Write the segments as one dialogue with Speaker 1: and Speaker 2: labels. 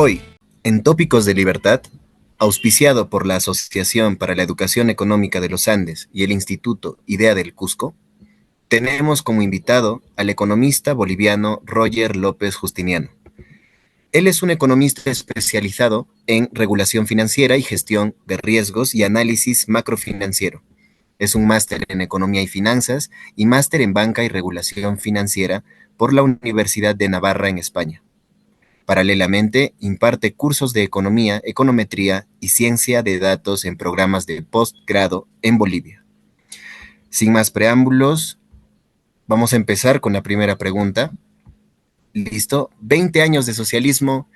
Speaker 1: Hoy, en Tópicos de Libertad, auspiciado por la Asociación para la Educación Económica de los Andes y el Instituto Idea del Cusco, tenemos como invitado al economista boliviano Roger López Justiniano. Él es un economista especializado en regulación financiera y gestión de riesgos y análisis macrofinanciero. Es un máster en economía y finanzas y máster en banca y regulación financiera por la Universidad de Navarra en España. Paralelamente, imparte cursos de economía, econometría y ciencia de datos en programas de postgrado en Bolivia. Sin más preámbulos, vamos a empezar con la primera pregunta. ¿Listo? 20 años de socialismo,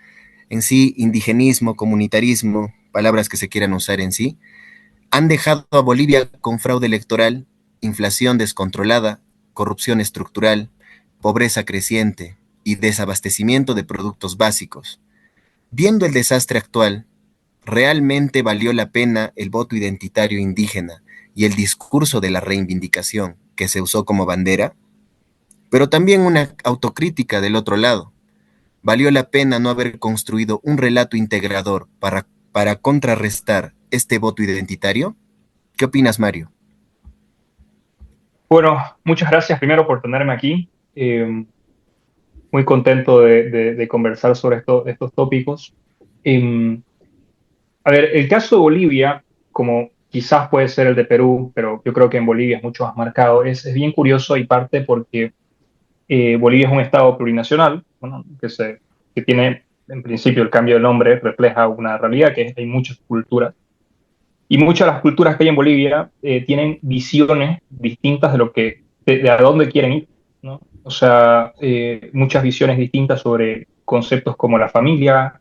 Speaker 1: en sí, indigenismo, comunitarismo, palabras que se quieran usar en sí, han dejado a Bolivia con fraude electoral, inflación descontrolada, corrupción estructural, pobreza creciente y desabastecimiento de productos básicos. Viendo el desastre actual, ¿realmente valió la pena el voto identitario indígena y el discurso de la reivindicación que se usó como bandera? Pero también una autocrítica del otro lado. ¿Valió la pena no haber construido un relato integrador para contrarrestar este voto identitario? ¿Qué opinas, Mario?
Speaker 2: Bueno, muchas gracias primero por tenerme aquí. Muy contento de conversar sobre estos tópicos. Eh, a ver, el caso de Bolivia, como quizás puede ser el de Perú, pero yo creo que en Bolivia es mucho más marcado, es bien curioso y parte porque Bolivia es un estado plurinacional, bueno, que tiene, en principio, el cambio de nombre refleja una realidad, que hay muchas culturas. Y muchas de las culturas que hay en Bolivia tienen visiones distintas de a dónde quieren ir, ¿no? O sea, muchas visiones distintas sobre conceptos como la familia,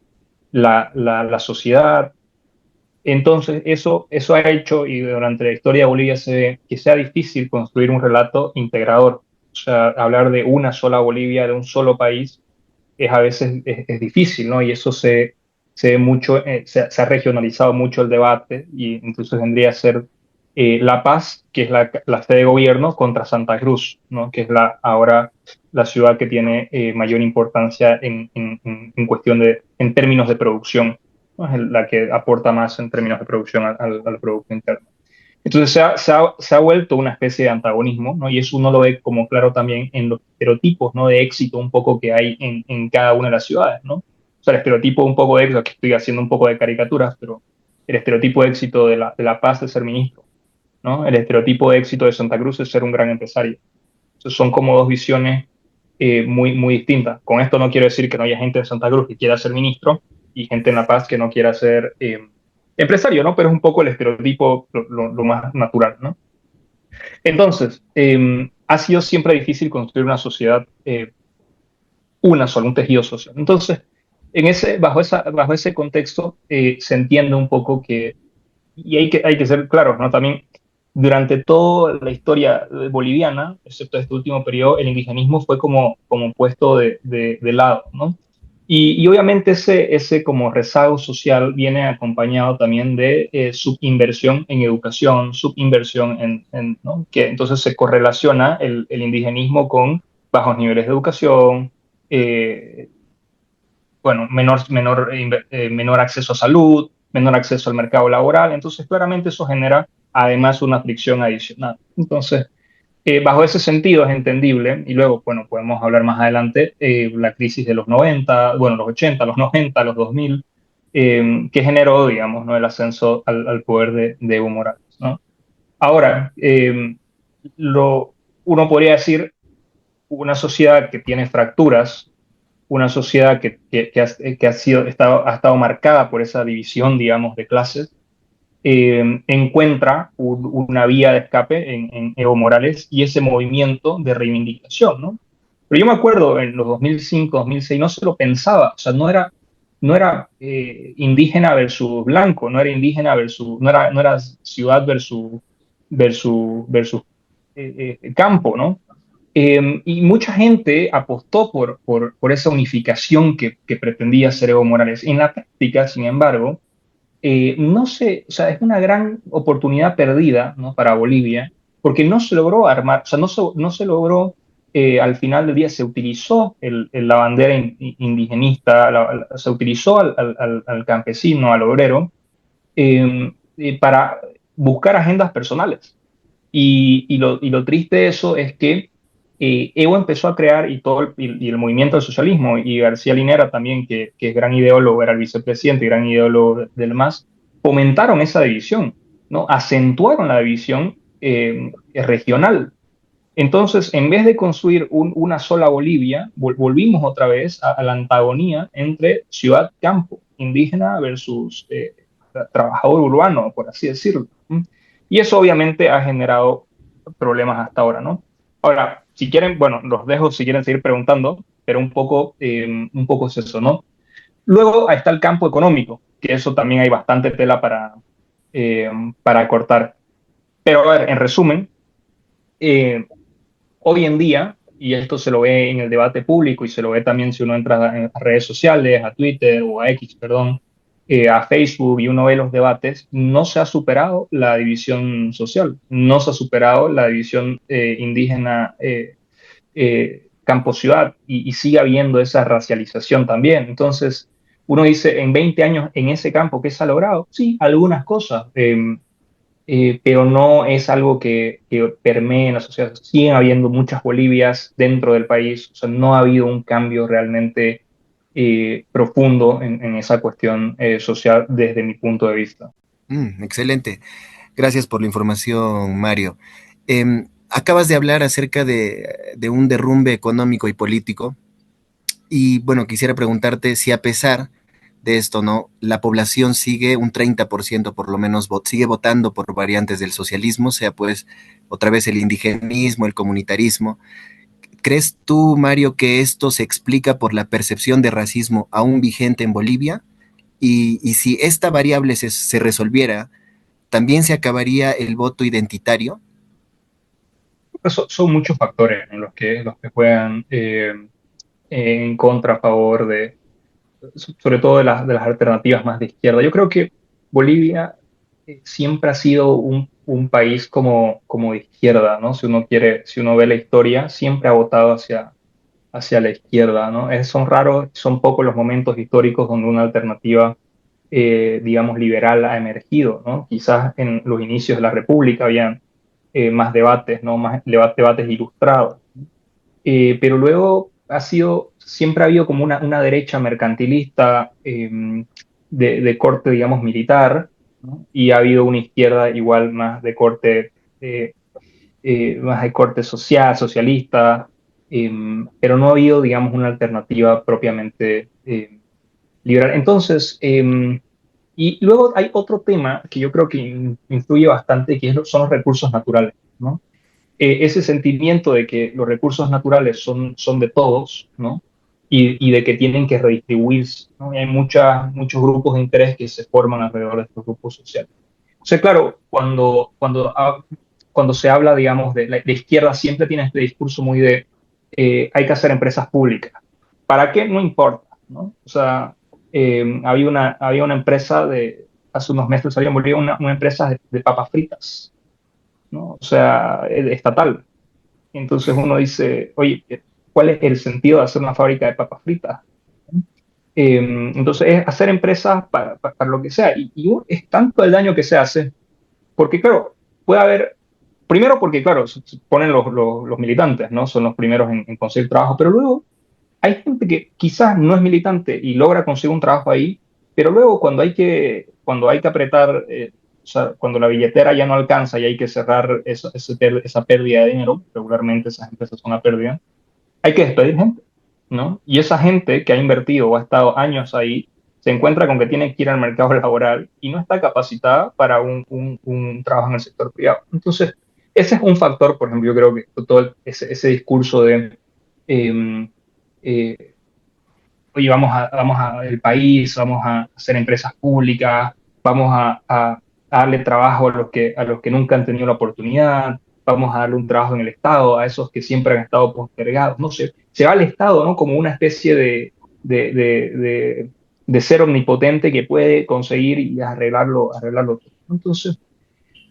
Speaker 2: la sociedad. Entonces, eso ha hecho, y durante la historia de Bolivia se ve, que sea difícil construir un relato integrador. O sea, hablar de una sola Bolivia, de un solo país, a veces es difícil, ¿no? Y eso se ve mucho, se ha regionalizado mucho el debate y entonces vendría a ser La Paz, que es la sede de gobierno, contra Santa Cruz, ¿no? Que es ahora la ciudad que tiene mayor importancia en cuestión en términos de producción, ¿no? Es la que aporta más en términos de producción al Producto Interno. Entonces se ha vuelto una especie de antagonismo, ¿no? Y eso uno lo ve como claro también en los estereotipos, ¿no? De éxito un poco que hay en cada una de las ciudades, ¿no? O sea, el estereotipo un poco de éxito, que estoy haciendo un poco de caricaturas, pero el estereotipo de éxito de la Paz es ser ministro, ¿no? El estereotipo de éxito de Santa Cruz es ser un gran empresario. Entonces son como dos visiones muy, muy distintas. Con esto no quiero decir que no haya gente en Santa Cruz que quiera ser ministro y gente en La Paz que no quiera ser empresario, ¿no? Pero es un poco el estereotipo lo más natural, ¿no? Entonces, ha sido siempre difícil construir una sociedad, una sola, un tejido social. Entonces, bajo ese contexto, se entiende un poco y hay que ser claros, ¿no? También, durante toda la historia boliviana, excepto este último periodo, el indigenismo fue como puesto de lado, ¿no? Y obviamente ese como rezago social viene acompañado también de subinversión en educación, subinversión ¿no? Que entonces se correlaciona el indigenismo con bajos niveles de educación, eh, bueno, menor acceso a salud, menor acceso al mercado laboral. Entonces, claramente eso genera además una fricción adicional. Entonces, bajo ese sentido es entendible, y luego, bueno, podemos hablar más adelante, la crisis de los 90, bueno, los 80, los 90, los 2000, que generó, digamos, ¿no? El ascenso al poder de Evo Morales, ¿no? Ahora, uno podría decir una sociedad que tiene fracturas, una sociedad ha estado marcada por esa división, digamos, de clases, encuentra una vía de escape en Evo Morales y ese movimiento de reivindicación, ¿no? Pero yo me acuerdo en los 2005, 2006, no se lo pensaba, o sea, no era indígena versus blanco, no era indígena versus, no era ciudad versus campo, ¿no? Y mucha gente apostó por esa unificación que pretendía hacer Evo Morales. En la práctica, sin embargo, no sé, o sea, es una gran oportunidad perdida, ¿no? Para Bolivia, porque no se logró armar, o sea, no se logró al final del día se utilizó la bandera indigenista, se utilizó al campesino, al obrero, para buscar agendas personales. Y lo triste de eso es que Evo empezó a crear y el movimiento del socialismo y García Linera también, que es gran ideólogo, era el vicepresidente, gran ideólogo del MAS, fomentaron esa división, ¿no? Acentuaron la división regional. Entonces, en vez de construir una sola Bolivia, volvimos otra vez a la antagonía entre ciudad-campo, indígena versus trabajador urbano, por así decirlo. ¿Mm? Y eso obviamente ha generado problemas hasta ahora, ¿no? Ahora, si quieren, bueno, los dejo si quieren seguir preguntando, pero un poco es eso, ¿no? Luego está el campo económico, que eso también hay bastante tela para cortar. Pero a ver, en resumen, eh, hoy en día, y esto se lo ve en el debate público y se lo ve también si uno entra a redes sociales, a Twitter o a X, perdón, a Facebook y uno ve los debates, no se ha superado la división social, no se ha superado la división indígena campo-ciudad y sigue habiendo esa racialización también. Entonces, uno dice, en 20 años en ese campo, ¿qué se ha logrado? Sí, algunas cosas. Pero no es algo que permee en la sociedad. Siguen habiendo muchas Bolivias dentro del país, o sea, no ha habido un cambio realmente profundo en esa cuestión social desde mi punto de vista.
Speaker 1: Excelente. Gracias por la información, Mario. Acabas de hablar acerca de un derrumbe económico y político. Y bueno, quisiera preguntarte si a pesar de esto, ¿no? La población sigue un 30% por lo menos, sigue votando por variantes del socialismo, sea pues otra vez el indigenismo, el comunitarismo. ¿Crees tú, Mario, que esto se explica por la percepción de racismo aún vigente en Bolivia? Y si esta variable se resolviera, ¿también se acabaría el voto identitario?
Speaker 2: Son muchos factores en los que juegan en contra, a favor sobre todo de las alternativas más de izquierda. Yo creo que Bolivia siempre ha sido un país como de izquierda, ¿no? Si uno ve la historia, siempre ha votado hacia la izquierda, ¿no? Son raros, son pocos los momentos históricos donde una alternativa, digamos, liberal ha emergido, ¿no? Quizás en los inicios de la República habían más debates, ¿no? Más debates ilustrados. Pero luego siempre ha habido como una derecha mercantilista de corte, digamos, militar, ¿no? Y ha habido una izquierda igual eh, más de corte social, socialista, pero no ha habido, digamos, una alternativa propiamente liberal. Entonces, y luego hay otro tema que yo creo que influye bastante, son los recursos naturales, ¿no? Ese sentimiento de que los recursos naturales son de todos, ¿no? Y de que tienen que redistribuirse, ¿no? Y hay muchos grupos de interés que se forman alrededor de estos grupos sociales. O sea, claro, cuando se habla, digamos, de la izquierda siempre tiene este discurso muy de hay que hacer empresas públicas. ¿Para qué? No importa, ¿no? O sea, había una empresa hace unos meses salió en Bolivia una empresa de papas fritas, ¿no? O sea, estatal. Entonces uno dice, oye, ¿cuál es el sentido de hacer una fábrica de papas fritas? Entonces es hacer empresas para lo que sea. Y es tanto el daño que se hace, porque claro, puede haber, primero porque claro, se ponen los militantes, ¿no? Son los primeros en conseguir trabajo, pero luego hay gente que quizás no es militante y logra conseguir un trabajo ahí, pero luego cuando hay que apretar, o sea, cuando la billetera ya no alcanza y hay que cerrar esa pérdida de dinero, regularmente esas empresas son una pérdida, hay que despedir gente, ¿no? Y esa gente que ha invertido o ha estado años ahí, se encuentra con que tiene que ir al mercado laboral y no está capacitada para un trabajo en el sector privado. Entonces, ese es un factor, por ejemplo, yo creo que todo ese discurso de... eh, eh, oye, vamos a el país, vamos a hacer empresas públicas, vamos a darle trabajo a los que nunca han tenido la oportunidad, vamos a darle un trabajo en el Estado, a esos que siempre han estado postergados, no sé, se va al Estado, ¿no? Como una especie de ser omnipotente que puede conseguir y arreglarlo todo. Entonces,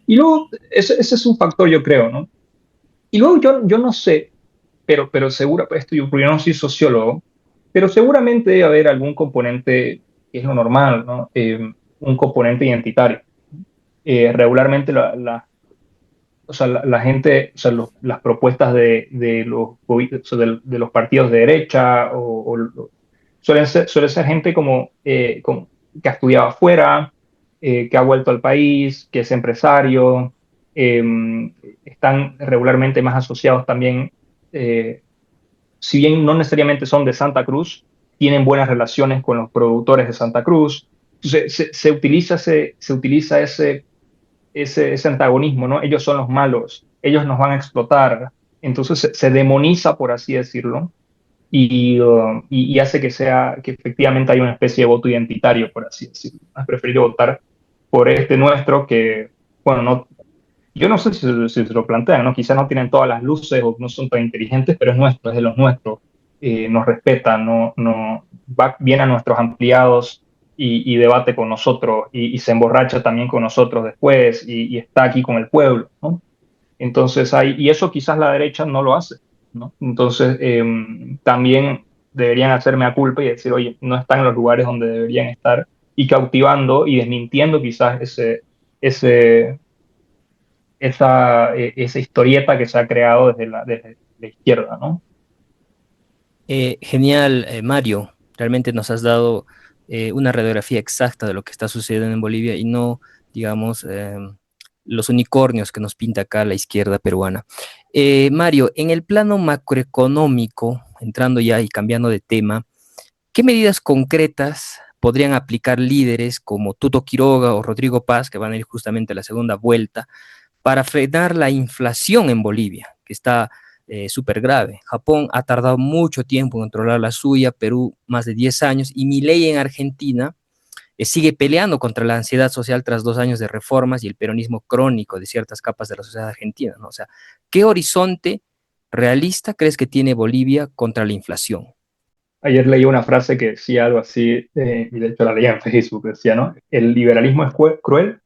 Speaker 2: y luego, ese es un factor, yo creo, ¿no? Y luego yo no sé, pero seguro, esto yo, porque yo no soy sociólogo, pero seguramente debe haber algún componente, que es lo normal, ¿no? Un componente identitario. Regularmente o sea, la gente, o sea, las propuestas o sea, de los partidos de derecha suelen ser gente que ha estudiado afuera, que ha vuelto al país, que es empresario, eh, están regularmente más asociados también, eh, si bien no necesariamente son de Santa Cruz, tienen buenas relaciones con los productores de Santa Cruz. Entonces, se utiliza ese antagonismo, ¿no? Ellos son los malos, ellos nos van a explotar. Entonces se demoniza, por así decirlo, y hace que efectivamente haya una especie de voto identitario, por así decirlo. Has preferido votar por este nuestro que, bueno, no, yo no sé si se lo plantean, ¿no? Quizás no tienen todas las luces o no son tan inteligentes, pero es nuestro, es de los nuestros. Nos respeta, viene a nuestros ampliados y debate con nosotros y se emborracha también con nosotros después y está aquí con el pueblo, ¿no? Entonces y eso quizás la derecha no lo hace, ¿no? Entonces también deberían hacerme a culpa y decir, oye, no están en los lugares donde deberían estar y cautivando y desmintiendo quizás ese, esa historieta que se ha creado desde la izquierda, ¿no?
Speaker 3: Genial, Mario. Realmente nos has dado una radiografía exacta de lo que está sucediendo en Bolivia y no, digamos, los unicornios que nos pinta acá la izquierda peruana. Mario, en el plano macroeconómico, entrando ya y cambiando de tema, ¿qué medidas concretas podrían aplicar líderes como Tuto Quiroga o Rodrigo Paz, que van a ir justamente a la segunda vuelta, para frenar la inflación en Bolivia, que está súper grave? Japón ha tardado mucho tiempo en controlar la suya, Perú más de 10 años, y Milei en Argentina sigue peleando contra la ansiedad social tras 2 años de reformas y el peronismo crónico de ciertas capas de la sociedad argentina, ¿no? O sea, ¿qué horizonte realista crees que tiene Bolivia contra la inflación?
Speaker 2: Ayer leí una frase que decía algo así, y de hecho la leí en Facebook, decía, ¿no? El liberalismo es cruel,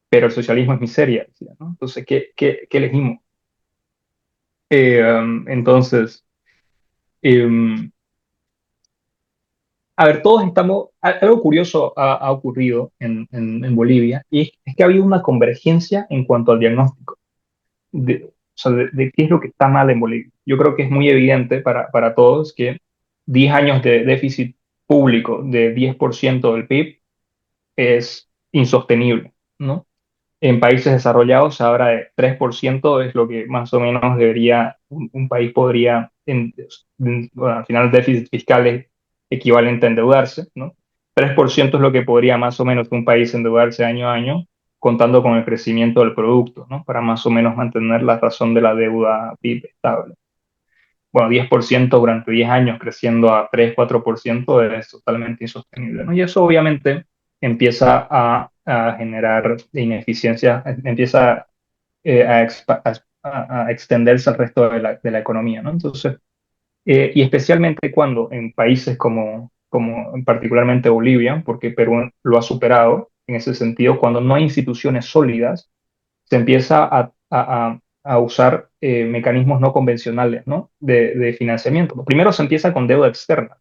Speaker 2: pero el socialismo es miseria, decía, ¿no? Entonces, ¿qué elegimos? Entonces, em, a ver, algo curioso ha ocurrido en Bolivia, y es que ha habido una convergencia en cuanto al diagnóstico o sea, de qué es lo que está mal en Bolivia. Yo creo que es muy evidente para todos que 10 años de déficit público de 10% del PIB es insostenible, ¿no? En países desarrollados ahora de 3% es lo que más o menos un país podría, bueno, al final el déficit fiscal es equivalente a endeudarse, ¿no? 3% es lo que podría más o menos un país endeudarse año a año, contando con el crecimiento del producto, ¿no? Para más o menos mantener la razón de la deuda PIB estable. Bueno, 10% durante 10 años creciendo a 3 4% es totalmente insostenible, ¿no? Y eso obviamente empieza a generar ineficiencia, empieza a extenderse al resto de la economía, ¿no? Entonces, y especialmente cuando en países como particularmente Bolivia, porque Perú lo ha superado en ese sentido, cuando no hay instituciones sólidas, se empieza a usar mecanismos no convencionales, ¿no? De financiamiento. Primero se empieza con deuda externa.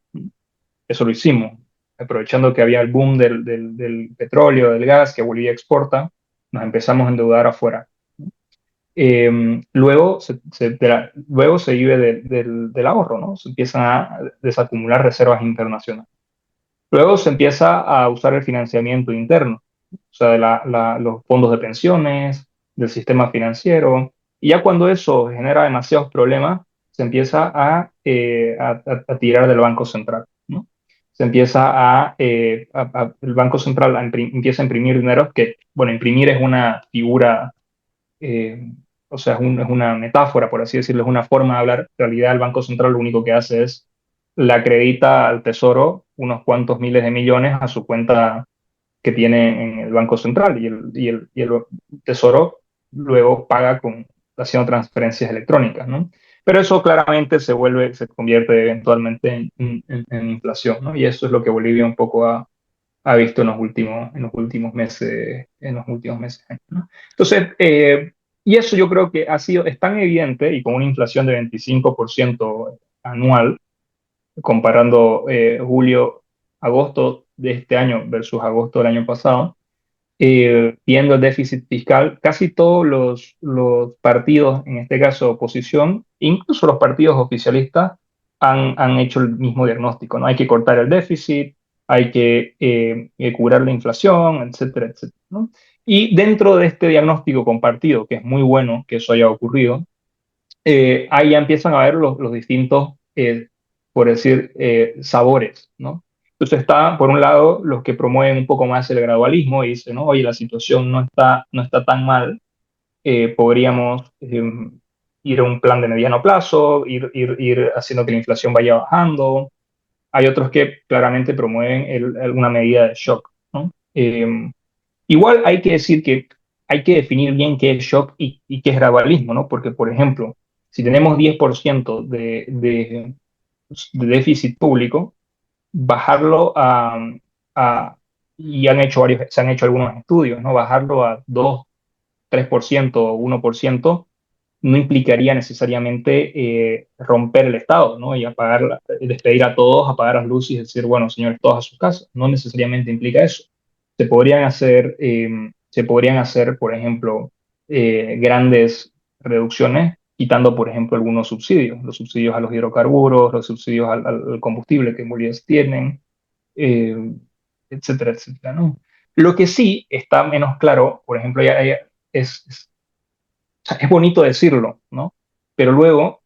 Speaker 2: Eso lo hicimos, aprovechando que había el boom del petróleo, del gas que Bolivia exporta, nos empezamos a endeudar afuera. Luego se vive del ahorro, ¿no? Se empiezan a desacumular reservas internacionales. Luego se empieza a usar el financiamiento interno, o sea, los fondos de pensiones, del sistema financiero, y ya cuando eso genera demasiados problemas, se empieza a tirar del Banco Central, ¿no? Se empieza el Banco Central empieza a imprimir dinero que, bueno, imprimir es una figura, eh, o sea, es una metáfora, por así decirlo, es una forma de hablar. En realidad el Banco Central lo único que hace es le acredita al Tesoro unos cuantos miles de millones a su cuenta que tiene en el Banco Central y el Tesoro luego paga haciendo transferencias electrónicas, ¿no? Pero eso claramente se convierte eventualmente en inflación, ¿no? Y eso es lo que Bolivia un poco ha visto en los últimos meses, ¿no? Entonces, Y eso yo creo que es tan evidente y con una inflación de 25% anual, comparando agosto de este año versus agosto del año pasado, viendo el déficit fiscal, casi todos los partidos, en este caso oposición, incluso los partidos oficialistas, han hecho el mismo diagnóstico, ¿no? Hay que cortar el déficit, hay que curar la inflación, etcétera, etcétera, ¿no? Y dentro de este diagnóstico compartido, que es muy bueno que eso haya ocurrido, ahí ya empiezan a ver los distintos, por decir, sabores, ¿no? Entonces está, por un lado, los que promueven un poco más el gradualismo y dicen, ¿no? Oye, la situación no está tan mal, podríamos ir a un plan de mediano plazo, ir haciendo que la inflación vaya bajando. Hay otros que claramente promueven una medida de shock, ¿no? Igual hay que decir que hay que definir bien qué es shock y qué es gradualismo, ¿no? Porque, por ejemplo, si tenemos 10% de déficit público, bajarlo a- y se han hecho algunos estudios, ¿no? Bajarlo a 2, 3% o 1% no implicaría necesariamente romper el Estado, ¿no? Y despedir a todos, apagar las luces y decir, bueno, señores, todos a sus casas. No necesariamente implica eso. Se podrían hacer, por ejemplo, grandes reducciones, quitando, por ejemplo, algunos subsidios, los subsidios a los hidrocarburos, los subsidios al combustible que bolívares tienen, eh, etcétera, etcétera, ¿no? Lo que sí está menos claro, por ejemplo, o sea, es bonito decirlo, ¿no? Pero luego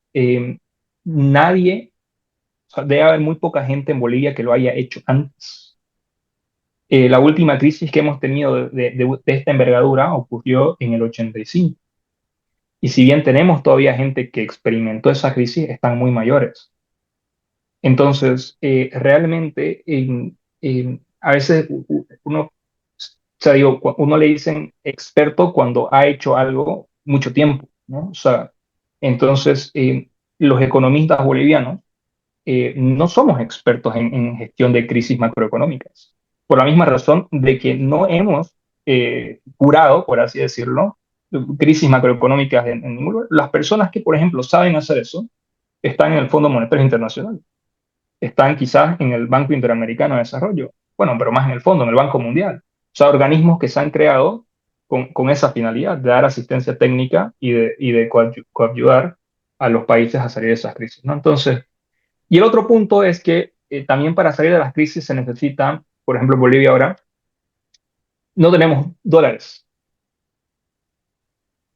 Speaker 2: nadie, o sea, debe haber muy poca gente en Bolivia que lo haya hecho antes. La última crisis que hemos tenido de esta envergadura ocurrió en el 85. Y si bien tenemos todavía gente que experimentó esa crisis, están muy mayores. Entonces, realmente, a veces uno, o sea, digo, uno le dicen experto cuando ha hecho algo mucho tiempo, ¿no? O sea, entonces, los economistas bolivianos no somos expertos en gestión de crisis macroeconómicas, por la misma razón de que no hemos curado, por así decirlo, crisis macroeconómicas en ningún lugar. Las personas que, por ejemplo, saben hacer eso están en el Fondo Monetario Internacional, están quizás en el Banco Interamericano de Desarrollo, bueno, pero más en el fondo, en el Banco Mundial. O sea, organismos que se han creado con esa finalidad de dar asistencia técnica y de coayudar a los países a salir de esas crisis, ¿no? Entonces, y el otro punto es que también para salir de las crisis se necesita, por ejemplo, en Bolivia ahora, no tenemos dólares,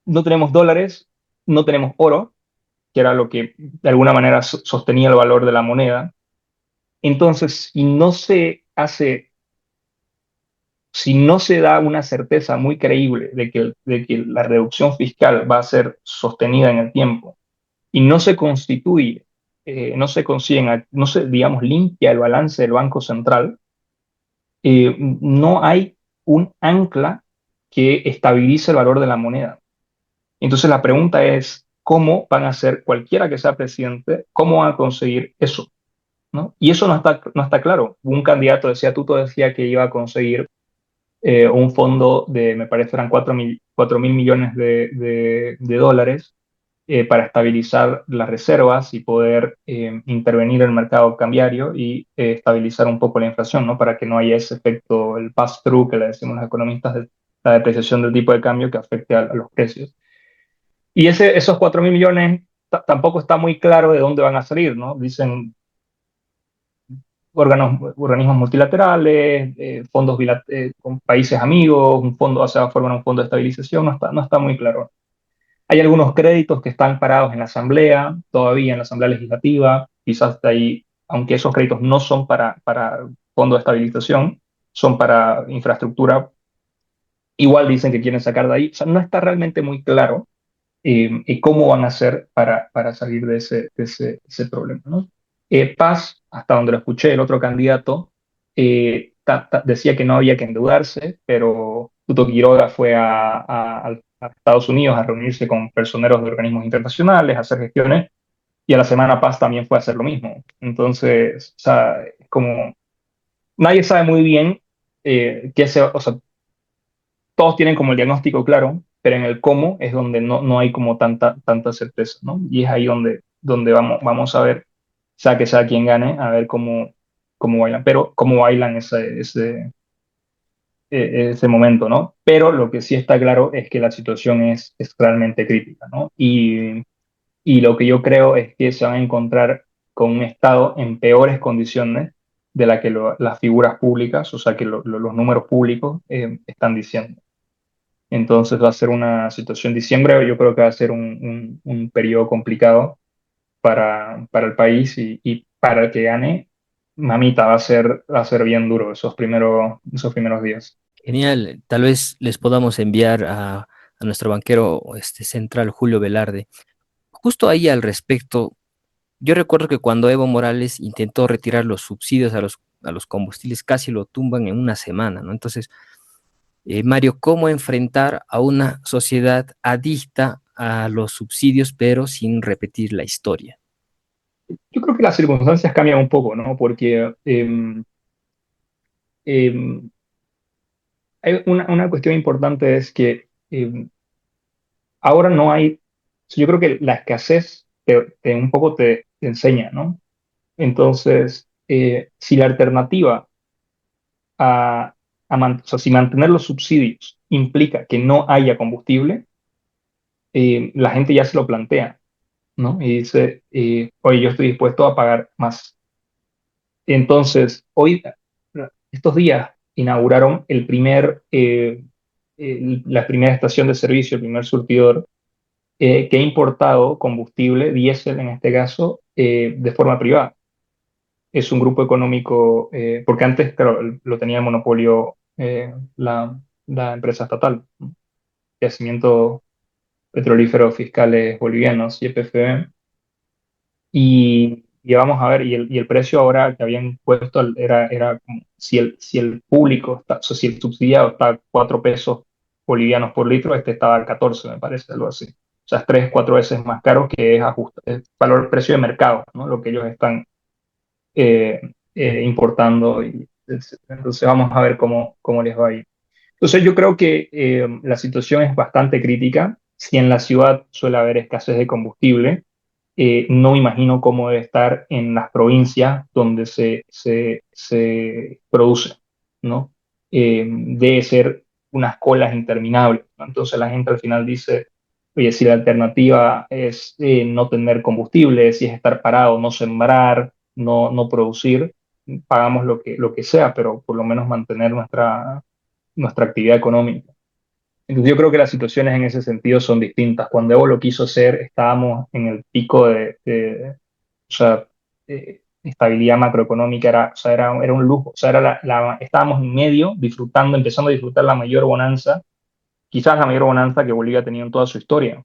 Speaker 2: no tenemos dólares, no tenemos oro, que era lo que de alguna manera sostenía el valor de la moneda. Entonces, si no se da una certeza muy creíble de que la reducción fiscal va a ser sostenida en el tiempo y no se constituye, no se consiguen, no se, digamos, limpia el balance del Banco Central, no hay un ancla que estabilice el valor de la moneda. Entonces la pregunta es, ¿cómo van a hacer cualquiera que sea presidente, cómo van a conseguir eso? ¿No? Y eso no está claro. Un candidato decía, Tuto decía que iba a conseguir un fondo me parece eran 4.000 millones de dólares para estabilizar las reservas y poder intervenir en el mercado cambiario y estabilizar un poco la inflación, ¿no? Para que no haya ese efecto, el pass-through que le decimos los economistas, de la depreciación del tipo de cambio que afecte a los precios. Y esos 4.000 millones tampoco está muy claro de dónde van a salir, ¿no? Dicen organismos multilaterales, fondos con países amigos, un fondo, o sea, forman un fondo de estabilización, no está muy claro. Hay algunos créditos que están parados en la Asamblea, todavía en la Asamblea Legislativa, quizás de ahí, aunque esos créditos no son para fondo de estabilización, son para infraestructura, igual dicen que quieren sacar de ahí. O sea, no está realmente muy claro cómo van a hacer para salir de ese problema, ¿no? Paz, hasta donde lo escuché, el otro candidato, decía que no había que endeudarse, pero Tuto Quiroga fue a Estados Unidos a reunirse con personeros de organismos internacionales, a hacer gestiones, y a la semana Paz también fue a hacer lo mismo. Entonces, o sea, es como nadie sabe muy bien o sea, todos tienen como el diagnóstico claro, pero en el cómo es donde no hay como tanta certeza, ¿no? Y es ahí donde vamos a ver, sea que sea quien gane, a ver cómo bailan, pero cómo bailan ese momento, ¿no? Pero lo que sí está claro es que la situación es realmente crítica, ¿no? Y lo que yo creo es que se van a encontrar con un Estado en peores condiciones de la que las figuras públicas, o sea, que los números públicos están diciendo. Entonces va a ser una situación, diciembre yo creo que va a ser un periodo complicado para el país y para el que gane, mamita, va a ser bien duro esos primeros días.
Speaker 3: Genial, tal vez les podamos enviar a nuestro banquero central, Julio Velarde. Justo ahí al respecto, yo recuerdo que cuando Evo Morales intentó retirar los subsidios a los combustibles, casi lo tumban en una semana, ¿no? Entonces, Mario, ¿cómo enfrentar a una sociedad adicta a los subsidios, pero sin repetir la historia?
Speaker 2: Yo creo que las circunstancias cambian un poco, ¿no? Porque em, hay una cuestión importante es que ahora no hay, yo creo que la escasez un poco te enseña, ¿no? Entonces, si la alternativa o sea, si mantener los subsidios implica que no haya combustible, la gente ya se lo plantea, ¿no? Y dice, oye, yo estoy dispuesto a pagar más. Entonces, estos días, inauguraron la primera estación de servicio, el primer surtidor, que ha importado combustible, diésel en este caso, de forma privada. Es un grupo económico, porque antes, claro, lo tenía el monopolio la empresa estatal, ¿no? Yacimiento Petrolíferos Fiscales Bolivianos, YPFB. Y vamos a ver, y el precio ahora que habían puesto era como si el público, o sea, si el subsidiado está a 4 pesos bolivianos por litro, este estaba a 14, me parece, algo así. O sea, es 3, 4 veces más caro, que es valor precio de mercado, ¿no? Lo que ellos están eh, importando. Entonces vamos a ver cómo les va a ir. Entonces yo creo que la situación es bastante crítica. Si en la ciudad suele haber escasez de combustible, no me imagino cómo debe estar en las provincias donde se produce, ¿no? Debe ser unas colas interminables, ¿no? Entonces la gente al final dice, oye, si la alternativa es no tener combustible, si es estar parado, no sembrar, no producir, pagamos lo que sea, pero por lo menos mantener nuestra actividad económica. Entonces yo creo que las situaciones en ese sentido son distintas. Cuando Evo lo quiso hacer, estábamos en el pico o sea, estabilidad macroeconómica, o sea, era un lujo. O sea, estábamos en medio, disfrutando, empezando a disfrutar la mayor bonanza, quizás la mayor bonanza que Bolivia ha tenido en toda su historia.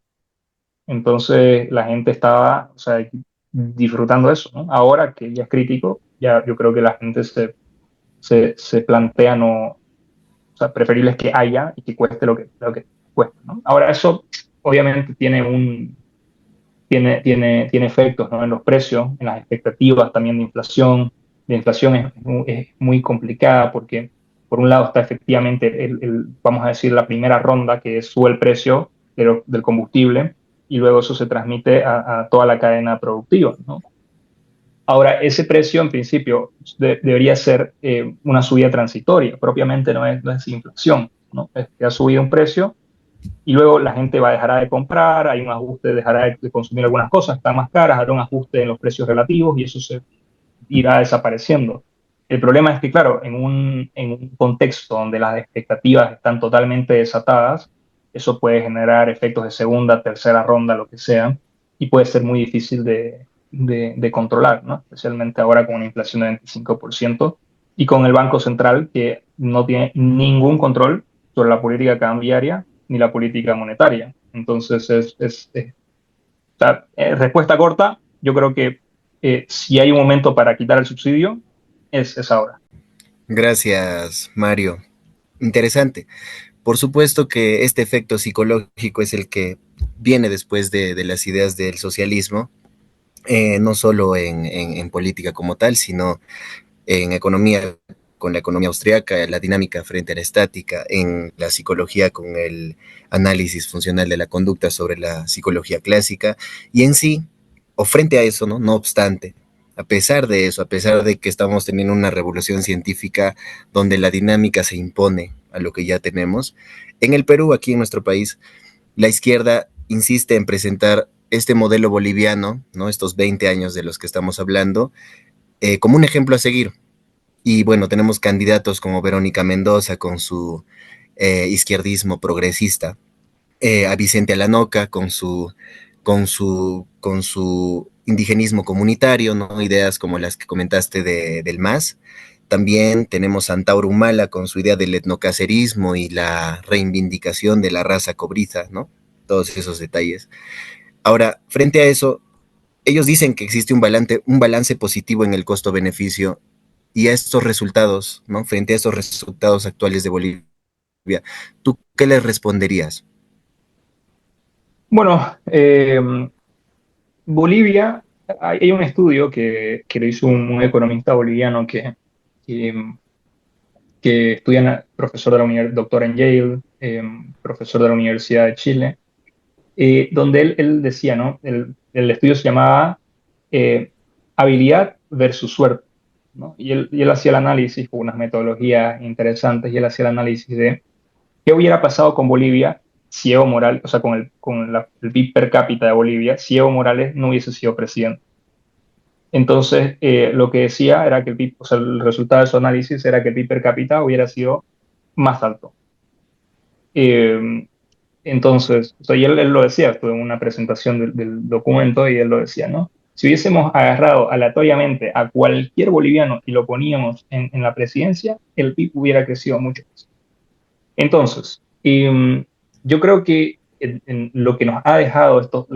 Speaker 2: Entonces la gente estaba, o sea, disfrutando eso, ¿no? Ahora que ya es crítico, ya yo creo que la gente se plantea no, o sea, preferible es que haya y que cueste lo que cueste, ¿no? Ahora, eso obviamente tiene efectos, ¿no? En los precios, en las expectativas también de inflación. La inflación es muy complicada porque, por un lado, está efectivamente, vamos a decir, la primera ronda, que sube el precio del combustible, y luego eso se transmite a toda la cadena productiva, ¿no? Ahora, ese precio en principio debería ser una subida transitoria, propiamente no es inflación, ¿no? Es que ha subido un precio y luego la gente dejará de comprar, hay un ajuste, dejará de consumir algunas cosas, están más caras, habrá un ajuste en los precios relativos y eso se irá desapareciendo. El problema es que, claro, en un contexto donde las expectativas están totalmente desatadas, eso puede generar efectos de segunda, tercera ronda, lo que sea, y puede ser muy difícil de controlar, ¿no? Especialmente ahora con una inflación de 25% y con el Banco Central que no tiene ningún control sobre la política cambiaria ni la política monetaria. Entonces, o sea, respuesta corta, yo creo que si hay un momento para quitar el subsidio, es ahora.
Speaker 1: Gracias, Mario. Interesante. Por supuesto que este efecto psicológico es el que viene después de las ideas del socialismo, no solo en política como tal, sino en economía. con la economía austriaca, la dinámica frente a la estática, en la psicología con el análisis funcional de la conducta sobre la psicología clásica, y en sí, o frente a eso, ¿no? No obstante, a pesar de eso, a pesar de que estamos teniendo una revolución científica donde la dinámica se impone a lo que ya tenemos, en el Perú, aquí en nuestro país, la izquierda insiste en presentar este modelo boliviano, ¿no? Estos 20 años de los que estamos hablando, como un ejemplo a seguir. Y bueno, tenemos candidatos como Verónica Mendoza con su izquierdismo progresista, a Vicente Alanoca con su indigenismo comunitario, ¿no? Ideas como las que comentaste del MAS. También tenemos a Antauro Humala con su idea del etnocacerismo y la reivindicación de la raza cobriza, ¿no? Todos esos detalles. Ahora, frente a eso, ellos dicen que existe un balance positivo en el costo-beneficio y a estos resultados, ¿no? Frente a estos resultados actuales de Bolivia, ¿tú qué les responderías?
Speaker 2: Bueno, Bolivia, hay un estudio que lo hizo un economista boliviano que, que estudia, profesor de la doctor en Yale, profesor de la Universidad de Chile, donde él decía, ¿no? El estudio se llamaba habilidad versus suerte, ¿no? Y él hacía el análisis con unas metodologías interesantes y él hacía el análisis de qué hubiera pasado con Bolivia si Evo Morales, o sea, el PIB per cápita de Bolivia, si Evo Morales no hubiese sido presidente. Entonces, lo que decía era que el PIB, o sea, el resultado de su análisis era que el PIB per cápita hubiera sido más alto. Eh, entonces, o sea, y él lo decía, estuve en una presentación del documento y él lo decía, ¿no? Si hubiésemos agarrado aleatoriamente a cualquier boliviano y lo poníamos en la presidencia, el PIB hubiera crecido mucho más. Entonces, yo creo que lo que nos ha dejado estos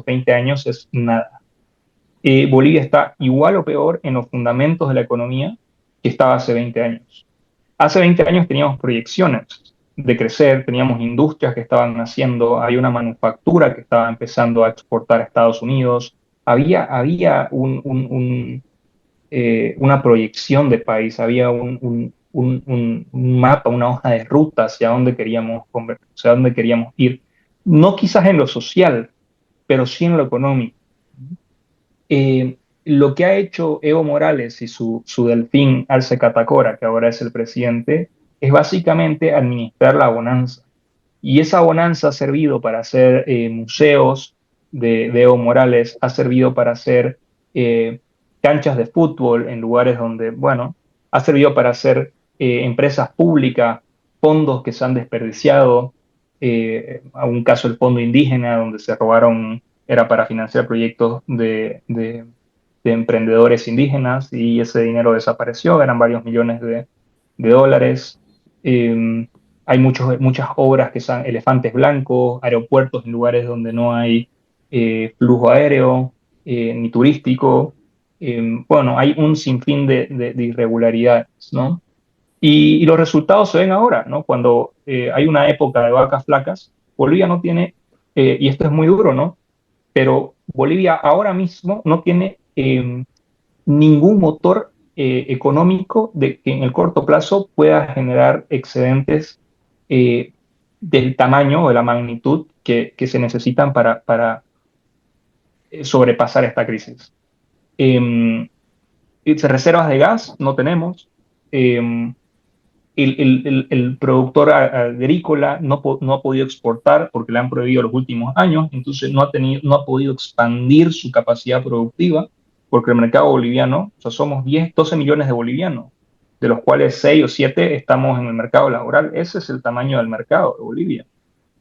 Speaker 2: 20 años es nada. Bolivia está igual o peor en los fundamentos de la economía que estaba hace 20 años. Hace 20 años teníamos proyecciones de crecer, teníamos industrias que estaban naciendo, había una manufactura que estaba empezando a exportar a Estados Unidos, había una proyección de país, había un mapa, una hoja de ruta hacia dónde queríamos ir. No quizás en lo social, pero sí en lo económico. Lo que ha hecho Evo Morales y su delfín Arce Catacora, que ahora es el presidente, es básicamente administrar la bonanza. Y esa bonanza ha servido para hacer museos de Evo Morales, ha servido para hacer canchas de fútbol en lugares donde, bueno, ha servido para hacer empresas públicas, fondos que se han desperdiciado, a un caso el fondo indígena, donde se robaron, era para financiar proyectos de emprendedores indígenas y ese dinero desapareció, eran varios millones de dólares. Hay muchas obras que son elefantes blancos, aeropuertos en lugares donde no hay flujo aéreo ni turístico. Bueno, hay un sinfín de irregularidades, ¿no? Y los resultados se ven ahora, ¿no? Cuando hay una época de vacas flacas, Bolivia no tiene, y esto es muy duro, ¿no? Pero Bolivia ahora mismo no tiene ningún motor económico de que en el corto plazo pueda generar excedentes del tamaño o de la magnitud que se necesitan para sobrepasar esta crisis. Reservas de gas no tenemos. El productor agrícola no ha podido exportar porque le han prohibido los últimos años, entonces no ha podido expandir su capacidad productiva porque el mercado boliviano, o sea, somos 12 millones de bolivianos, de los cuales 6 o 7 estamos en el mercado laboral. Ese es el tamaño del mercado de Bolivia.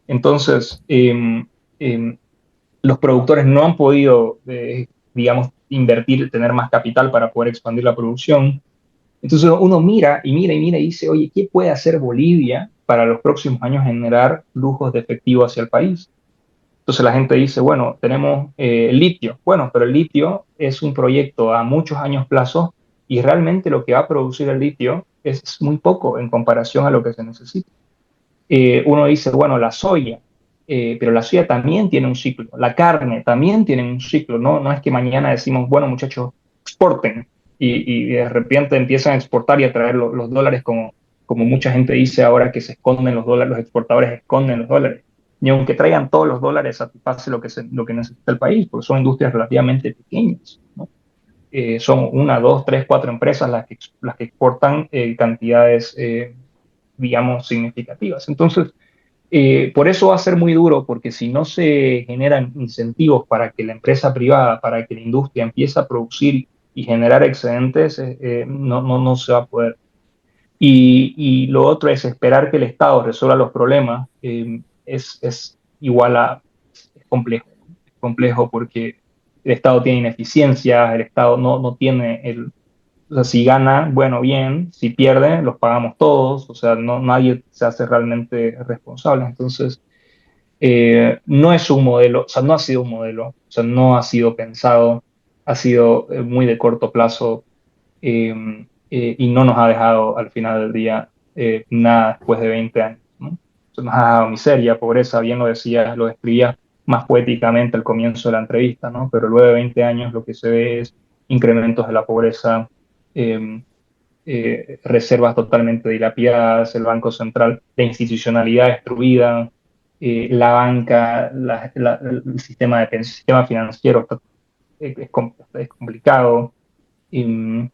Speaker 2: Entonces, los productores no han podido, digamos, invertir, tener más capital para poder expandir la producción. Entonces uno mira y mira y mira y dice, oye, ¿qué puede hacer Bolivia para los próximos años generar flujos de efectivo hacia el país? Entonces la gente dice, bueno, tenemos el litio. Bueno, pero el litio es un proyecto a muchos años plazo y realmente lo que va a producir el litio es muy poco en comparación a lo que se necesita. Uno dice, bueno, la soya, pero la soya también tiene un ciclo, la carne también tiene un ciclo, ¿no? No es que mañana decimos, bueno, muchachos, exporten. y de repente empiezan a exportar y a traer los dólares como mucha gente dice ahora que se esconden los dólares, los exportadores esconden los dólares. Y aunque traigan todos los dólares, satisface lo que necesita el país, porque son industrias relativamente pequeñas, ¿no? Son una, dos, tres, cuatro empresas las que exportan cantidades, digamos, significativas. Entonces, por eso va a ser muy duro, porque si no se generan incentivos para que la empresa privada, para que la industria empiece a producir y generar excedentes, no se va a poder. Y lo otro es esperar que el Estado resuelva los problemas, es igual a, es complejo porque el Estado tiene ineficiencias, el Estado no tiene o sea, si gana, bueno, bien, si pierde, los pagamos todos, o sea, nadie se hace realmente responsable. Entonces, no es un modelo, o sea, no ha sido un modelo, o sea, no ha sido pensado, ha sido muy de corto plazo, y no nos ha dejado al final del día nada después de 20 años, ¿no? O sea, nos ha dejado miseria, pobreza, bien lo decía, lo describía más poéticamente al comienzo de la entrevista, ¿no? Pero luego de 20 años lo que se ve es incrementos de la pobreza, eh, reservas totalmente dilapidadas, el Banco Central, la institucionalidad destruida, la banca, el sistema sistema financiero es complicado. Y,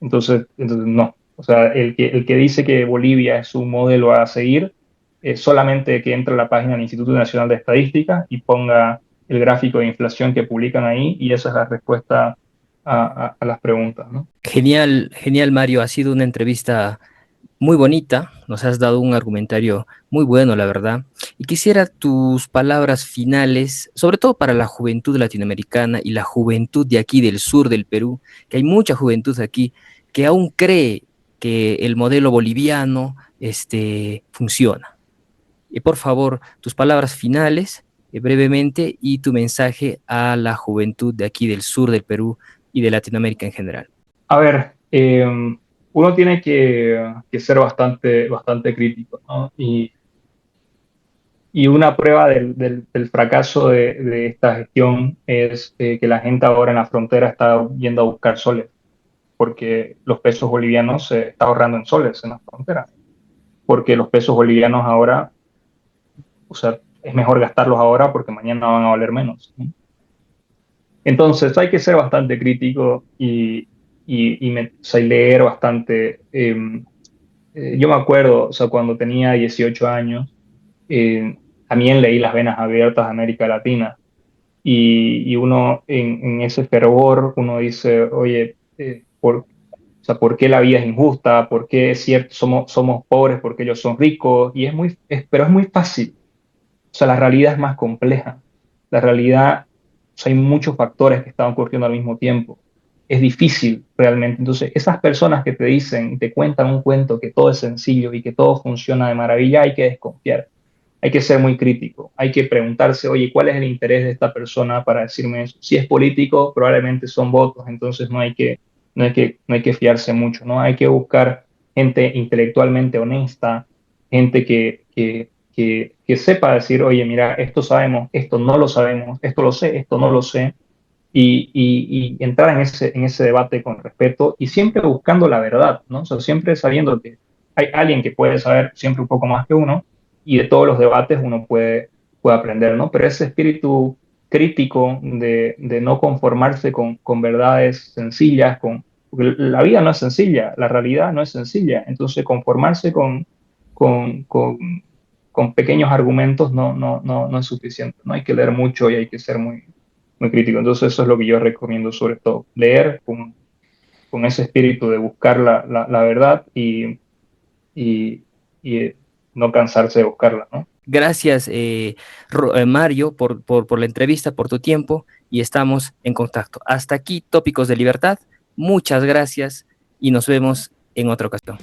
Speaker 2: entonces no. O sea, el que dice que Bolivia es un modelo a seguir, solamente que entre a la página del Instituto Nacional de Estadística y ponga el gráfico de inflación que publican ahí, y esa es la respuesta a las preguntas, ¿no?
Speaker 3: Genial, genial, Mario. Ha sido una entrevista muy bonita. Nos has dado un argumentario muy bueno, la verdad. Y quisiera tus palabras finales, sobre todo para la juventud latinoamericana y la juventud de aquí del sur del Perú, que hay mucha juventud aquí que aún cree que el modelo boliviano funciona. Y por favor, tus palabras finales, brevemente, y tu mensaje a la juventud de aquí del sur del Perú y de Latinoamérica en general.
Speaker 2: A ver, uno tiene que ser bastante crítico, ¿no? Y una prueba del fracaso de esta gestión es que la gente ahora en la frontera está yendo a buscar soles, porque los pesos bolivianos se está ahorrando en soles en la frontera, porque los pesos bolivianos ahora, o sea, es mejor gastarlos ahora porque mañana van a valer menos, ¿no? Entonces hay que ser bastante crítico o sea, y leer bastante. Yo me acuerdo, o sea, cuando tenía 18 años, también leí Las Venas Abiertas de América Latina, y uno en ese fervor, uno dice, oye, o sea, ¿por qué la vida es injusta? ¿Por qué es cierto, somos pobres porque ellos son ricos? Y pero es muy fácil. O sea, la realidad es más compleja. La realidad, o sea, hay muchos factores que están ocurriendo al mismo tiempo. Es difícil realmente. Entonces, esas personas que te dicen y te cuentan un cuento que todo es sencillo y que todo funciona de maravilla, hay que desconfiar. Hay que ser muy crítico. Hay que preguntarse, oye, ¿cuál es el interés de esta persona para decirme eso? Si es político, probablemente son votos, entonces no hay que fiarse mucho, ¿no? Hay que buscar gente intelectualmente honesta, gente que sepa decir, oye, mira, esto sabemos, esto no lo sabemos, esto lo sé, esto no lo sé, y entrar en ese debate con respeto y siempre buscando la verdad, ¿no? O sea, siempre sabiendo que hay alguien que puede saber siempre un poco más que uno, y de todos los debates uno puede aprender, ¿no? Pero ese espíritu crítico de no conformarse con verdades sencillas, porque la vida no es sencilla, la realidad no es sencilla, entonces conformarse con, con, con pequeños argumentos no es suficiente, ¿no? Hay que leer mucho y hay que ser muy crítico. Entonces eso es lo que yo recomiendo sobre todo, leer con ese espíritu de buscar la verdad y no cansarse de buscarla, ¿no?
Speaker 3: Gracias, Mario, por la entrevista, por tu tiempo, y estamos en contacto. Hasta aquí, Tópicos de Libertad. Muchas gracias y nos vemos en otra ocasión.